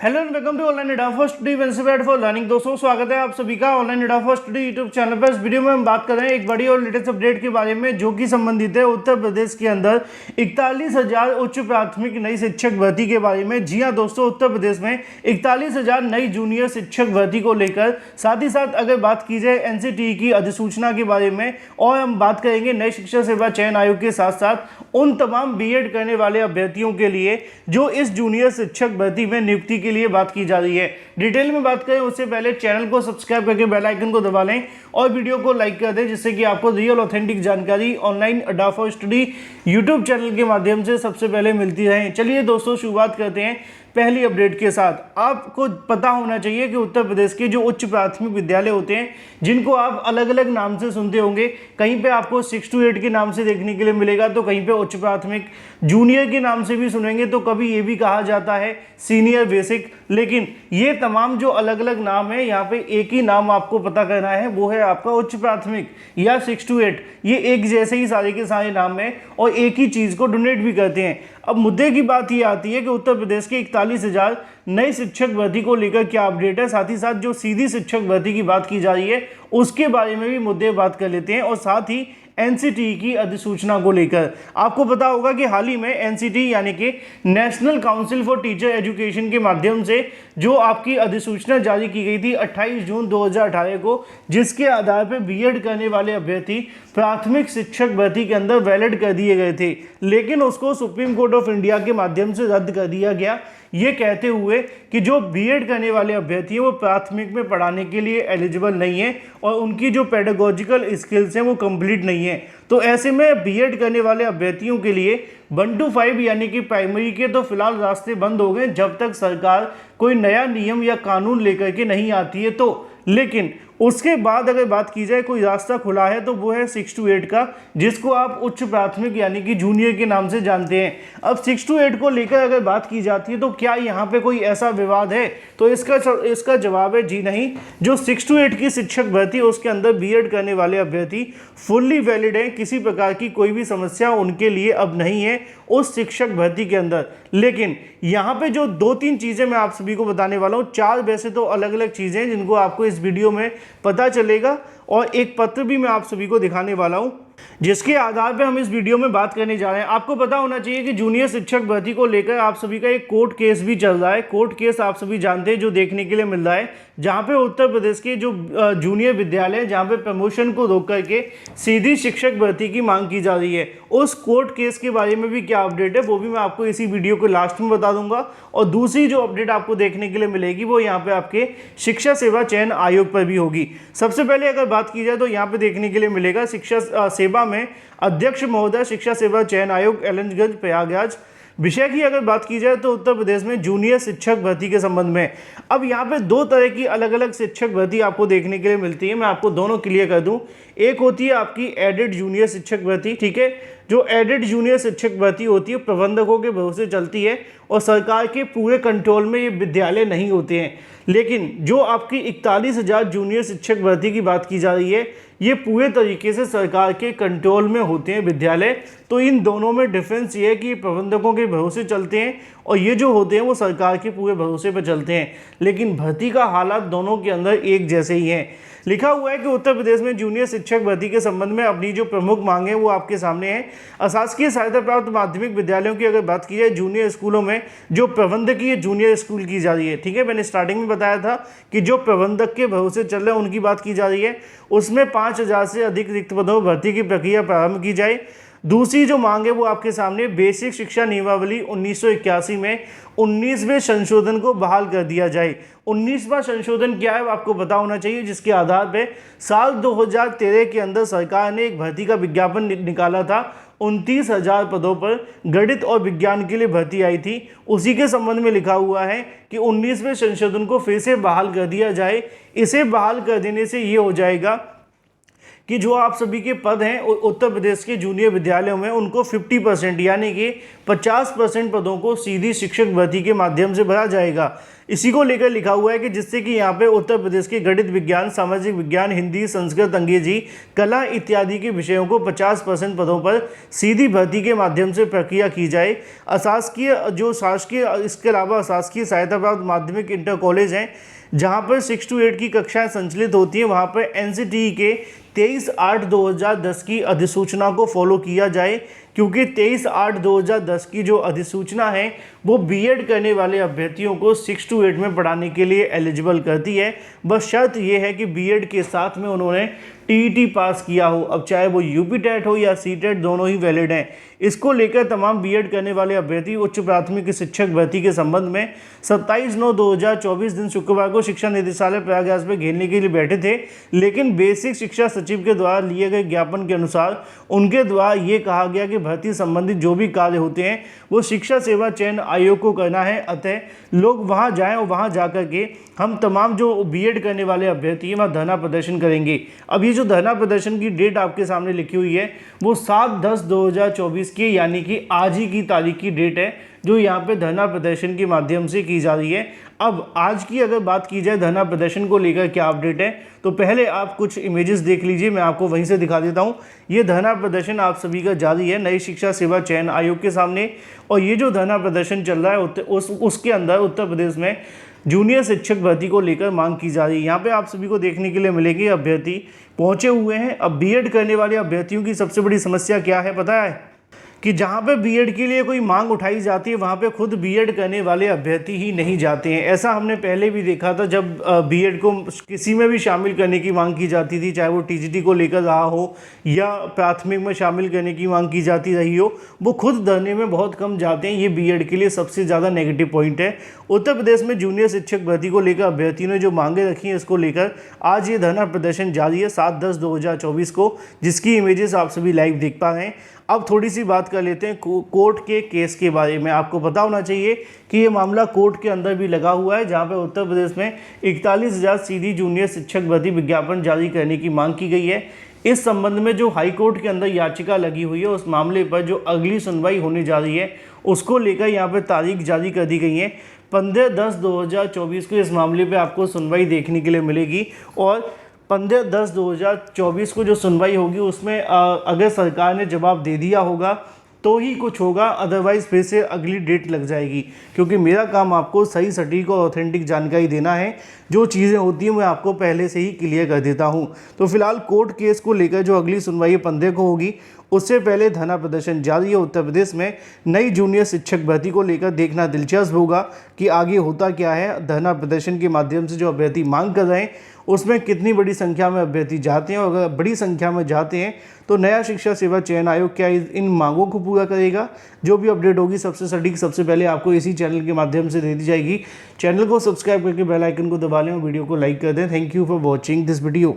Hello and welcome to online एडा for study वेंसवेट for learning. दोस्तों स्वागत है आप सभी का ऑनलाइन एडा फॉर स्टडी यूट्यूब चैनल पर। इस वीडियो में हम बात कर रहे हैं एक बड़ी और लेटेस्ट अपडेट के बारे में जो कि संबंधित है उत्तर प्रदेश के अंदर 41,000 उच्च प्राथमिक नई शिक्षक भर्ती के बारे में। जी हाँ दोस्तों, उत्तर प्रदेश में 41,000 नई जूनियर शिक्षक भर्ती को लेकर, साथ ही साथ अगर बात की जाए एनसीटीई की अधिसूचना के बारे में, और हम बात करेंगे नई शिक्षा सेवा चयन आयोग के साथ साथ उन तमाम बीएड करने वाले अभ्यर्थियों के लिए जो इस जूनियर शिक्षक भर्ती में नियुक्ति के लिए बात की जा रही है। डिटेल में बात करें उससे पहले चैनल को सब्सक्राइब करके बेल आइकन को दबा लें और वीडियो को लाइक कर दें, जिससे कि आपको रियल ऑथेंटिक जानकारी ऑनलाइन अड्डा फॉर स्टडी यूट्यूब चैनल के माध्यम से सबसे पहले मिलती रहे। चलिए दोस्तों शुरुआत करते हैं पहली अपडेट के साथ। आपको पता होना चाहिए कि उत्तर प्रदेश के जो उच्च प्राथमिक विद्यालय होते हैं, जिनको आप अलग अलग नाम से सुनते होंगे, कहीं पे आपको 6 to 8 के नाम से देखने के लिए मिलेगा, तो कहीं पे उच्च प्राथमिक जूनियर के नाम से भी सुनेंगे, तो कभी ये भी कहा जाता है सीनियर बेसिक। लेकिन ये तमाम जो अलग अलग नाम है, यहाँ पे एक ही नाम आपको पता करना है, वो है आपका उच्च प्राथमिक या 6 to 8। ये एक जैसे ही सारे के सारे नाम है और एक ही चीज़ को डोनेट भी करते हैं। अब मुद्दे की बात ये आती है कि उत्तर प्रदेश के 41,000 नई शिक्षक भर्ती को लेकर क्या अपडेट है, साथ ही साथ जो सीधी शिक्षक भर्ती की बात की जा रही है उसके बारे में भी मुद्दे बात कर लेते हैं, और साथ ही एनसीटीई की अधिसूचना को लेकर। आपको पता होगा कि हाल ही में एनसीटीई यानी कि national council for teacher education के माध्यम से जो आपकी अधिसूचना जारी की गई थी 28 जून 2018 को, जिसके आधार पर बीएड करने वाले अभ्यर्थी प्राथमिक शिक्षक भर्ती के अंदर वैलिड कर दिए गए थे, लेकिन उसको सुप्रीम कोर्ट ऑफ इंडिया के माध्यम से रद्द कर दिया गया, ये कहते हुए कि जो बीएड करने वाले अभ्यर्थी हैं वो प्राथमिक में पढ़ाने के लिए एलिजिबल नहीं है और उनकी जो पेडागोजिकल स्किल्स हैं वो कंप्लीट नहीं है। तो ऐसे में बीएड करने वाले अभ्यर्थियों के लिए 1 to 5 यानी कि प्राइमरी के तो फिलहाल रास्ते बंद हो गए जब तक सरकार कोई नया नियम या कानून लेकर के नहीं आती है। तो लेकिन उसके बाद अगर बात की जाए कोई रास्ता खुला है तो वो है 6 to 8 का, जिसको आप उच्च प्राथमिक यानी कि जूनियर के नाम से जानते हैं। अब 6 to 8 को लेकर अगर बात की जाती है तो क्या यहाँ पे कोई ऐसा विवाद है, तो इसका जवाब है जी नहीं। जो 6 to 8 की शिक्षक भर्ती है उसके अंदर बीएड करने वाले अभ्यर्थी फुल्ली वैलिड हैं, किसी प्रकार की कोई भी समस्या उनके लिए अब नहीं है उस शिक्षक भर्ती के अंदर। लेकिन यहाँ पे जो 2-3 चीज़ें मैं आप सभी को बताने वाला हूँ, 4 वैसे तो अलग अलग चीज़ें हैं जिनको आपको इस वीडियो में पता चलेगा, और एक पत्र भी मैं आप सभी को दिखाने वाला हूँ जिसके आधार पे हम इस वीडियो में बात करने जा रहे हैं। आपको पता होना चाहिए कि जूनियर शिक्षक भर्ती को लेकर आप सभी का एक कोर्ट केस भी चल रहा है। कोर्ट केस आप सभी जानते हैं जो देखने के लिए मिल रहा है, जहां पे उत्तर प्रदेश के जो जूनियर विद्यालय जहां पे प्रमोशन को रोक करके सीधी शिक्षक भर्ती की मांग की जा रही है, उस कोर्ट केस के बारे में भी क्या अपडेट है वो भी मैं आपको इसी वीडियो के लास्ट में बता दूंगा। और दूसरी जो अपडेट आपको देखने के लिए मिलेगी वो यहाँ पे आपके शिक्षा सेवा चयन आयोग पर भी होगी। सबसे पहले अगर बात की जाए तो यहाँ पे देखने के लिए मिलेगा शिक्षा सेवा में अध्यक्ष महोदय शिक्षा सेवा चयन आयोग एलएनगंज प्रयागराज। विषय की अगर बात की जाए तो उत्तर प्रदेश में जूनियर शिक्षक भर्ती के संबंध में अब यहाँ पे 2 तरह की अलग अलग शिक्षक भर्ती आपको देखने के लिए मिलती है। मैं आपको दोनों क्लियर कर दूं। एक होती है आपकी एडेड जूनियर शिक्षक भर्ती, ठीक है। जो एडेड जूनियर शिक्षक भर्ती होती है प्रबंधकों के भरोसे चलती है और सरकार के पूरे कंट्रोल में ये विद्यालय नहीं होते हैं। लेकिन जो आपकी 41,000 जूनियर शिक्षक भर्ती की बात की जा रही है, ये पूरे तरीके से सरकार के कंट्रोल में होते हैं विद्यालय। तो इन दोनों में डिफरेंस ये है कि ये प्रबंधकों के भरोसे चलते हैं और ये जो होते हैं वो सरकार के पूरे भरोसे पर चलते हैं, लेकिन भर्ती का हालात दोनों के अंदर एक जैसे ही हैं। लिखा हुआ है कि उत्तर प्रदेश में जूनियर शिक्षक भर्ती के संबंध में अपनी जो प्रमुख मांग है वो आपके सामने है। अशासकीय सहायता प्राप्त माध्यमिक विद्यालयों की अगर बात की जाए, जूनियर स्कूलों में जो प्रबंधकीय जूनियर स्कूल की जा रही है, ठीक है। मैंने स्टार्टिंग में बताया था कि जो प्रबंधक के भरोसे चल रहे हैं उनकी बात की जा रही है, उसमें 5,000 से अधिक रिक्त पदों पर भर्ती की प्रक्रिया प्रारंभ की जाए। दूसरी जो मांग है वो आपके सामने बेसिक शिक्षा नियमावली 1981 में 19वें संशोधन को बहाल कर दिया जाए। 19वां संशोधन क्या है वो आपको पता होना चाहिए, जिसके आधार पे साल 2013 के अंदर सरकार ने एक भर्ती का विज्ञापन निकाला था। 29,000 पदों पर गणित और विज्ञान के लिए भर्ती आई थी। उसी के संबंध में लिखा हुआ है कि 19वें संशोधन को फिर से बहाल कर दिया जाए। इसे बहाल कर देने से ये हो जाएगा कि जो आप सभी के पद हैं उत्तर प्रदेश के जूनियर विद्यालयों में उनको 50% यानी कि 50% पदों को सीधी शिक्षक भर्ती के माध्यम से भरा जाएगा। इसी को लेकर लिखा हुआ है कि जिससे कि यहाँ पे उत्तर प्रदेश के गणित विज्ञान, सामाजिक विज्ञान, हिंदी, संस्कृत, अंग्रेजी, कला इत्यादि के विषयों को 50% पदों पर सीधी भर्ती के माध्यम से प्रक्रिया की जाए। अशासकीय जो शासकीय, इसके अलावा अशासकीय सहायता प्राप्त माध्यमिक इंटर कॉलेज हैं जहाँ पर 6 to 8 की कक्षाएं संचालित होती हैं, वहाँ पर NCTE के 23/8/2010 की अधिसूचना को फॉलो किया जाए, क्योंकि 23/8/2010 की जो अधिसूचना है वो बीएड करने वाले अभ्यर्थियों को 6 to 8 में पढ़ाने के लिए एलिजिबल करती है। बस शर्त ये है कि बीएड के साथ में उन्होंने टीईटी पास किया हो। अब चाहे वो यूपी टेट हो या सीटेट, दोनों ही वैलिड हैं। इसको लेकर तमाम बीएड करने वाले अभ्यर्थी उच्च प्राथमिक शिक्षक भर्ती के संबंध में 27/9/2024 दिन शुक्रवार को शिक्षा निदेशालय प्रयागराज में घेरने के लिए बैठे थे, लेकिन बेसिक शिक्षा सचिव के द्वारा लिए गए ज्ञापन के अनुसार उनके द्वारा ये कहा गया कि भर्ती संबंधित जो भी कार्य होते हैं वो शिक्षा सेवा चयन आयोग को करना है, अतः लोग वहां जाएं और वहां जाकर के हम तमाम जो बीएड करने वाले अभ्यर्थी हैं वहाँ धरना प्रदर्शन करेंगे। अब ये जो धरना प्रदर्शन की डेट आपके सामने लिखी हुई है वो 7/10/2024 की, यानी कि आज ही की तारीख की डेट है जो यहाँ पे धरना प्रदर्शन के माध्यम से की जा रही है। अब आज की अगर बात की जाए धरना प्रदर्शन को लेकर क्या अपडेट है, तो पहले आप कुछ इमेजेस देख लीजिए, मैं आपको वहीं से दिखा देता हूँ। ये धरना प्रदर्शन आप सभी का जारी है नई शिक्षा सेवा चयन आयोग के सामने, और ये जो धरना प्रदर्शन चल रहा है उसके अंदर उत्तर प्रदेश में जूनियर शिक्षक भर्ती को लेकर मांग की जा रही है। यहाँ पे आप सभी को देखने के लिए मिलेगी अभ्यर्थी पहुंचे हुए हैं। अब बीएड करने वाले अभ्यर्थियों की सबसे बड़ी समस्या क्या है पता है, कि जहाँ पे बीएड के लिए कोई मांग उठाई जाती है वहाँ पे खुद बीएड करने वाले अभ्यर्थी ही नहीं जाते हैं। ऐसा हमने पहले भी देखा था जब बीएड को किसी में भी शामिल करने की मांग की जाती थी, चाहे वो टीजीटी को लेकर रहा हो या प्राथमिक में शामिल करने की मांग की जाती रही हो, वो खुद धरने में बहुत कम जाते हैं। ये बीएड के लिए सबसे ज़्यादा नेगेटिव पॉइंट है। उत्तर प्रदेश में जूनियर शिक्षक भर्ती को लेकर अभ्यर्थियों ने जो मांगे रखी हैं इसको लेकर आज ये धरना प्रदर्शन जारी है 7/10/2024 को, जिसकी इमेजेस आप सभी लाइव देख पा रहे हैं। अब थोड़ी सी बात कर लेते हैं कोर्ट के केस के बारे में। आपको पता होना चाहिए कि ये मामला कोर्ट के अंदर भी लगा हुआ है, जहां पे उत्तर प्रदेश में 41,000 सीधी जूनियर शिक्षक भर्ती विज्ञापन जारी करने की मांग की गई है। इस संबंध में जो हाई कोर्ट के अंदर याचिका लगी हुई है उस मामले पर जो अगली सुनवाई होने जा रही है उसको लेकर यहाँ पर तारीख जारी कर दी गई है। 15/10/2024 को इस मामले पर आपको सुनवाई देखने के लिए मिलेगी, और 15/10/2024 को जो सुनवाई होगी उसमें अगर सरकार ने जवाब दे दिया होगा तो ही कुछ होगा, अदरवाइज़ फिर से अगली डेट लग जाएगी। क्योंकि मेरा काम आपको सही, सटीक और ऑथेंटिक जानकारी देना है। जो चीज़ें होती हैं मैं आपको पहले से ही क्लियर कर देता हूं। तो फिलहाल कोर्ट केस को लेकर जो अगली सुनवाई 15 को होगी, उससे पहले धरना प्रदर्शन जारी है उत्तर प्रदेश में नई जूनियर शिक्षक भर्ती को लेकर। देखना दिलचस्प होगा कि आगे होता क्या है। धरना प्रदर्शन के माध्यम से जो अभ्यर्थी मांग कर रहे हैं उसमें कितनी बड़ी संख्या में अभ्यर्थी जाते हैं, और अगर बड़ी संख्या में जाते हैं तो नया शिक्षा सेवा चयन आयोग क्या इन मांगों को पूरा करेगा। जो भी अपडेट होगी सबसे सटीक सबसे पहले आपको इसी चैनल के माध्यम से दे दी जाएगी। चैनल को सब्सक्राइब करके बेल आइकन को दबा लें और वीडियो को लाइक कर दें। Thank you for watching this video.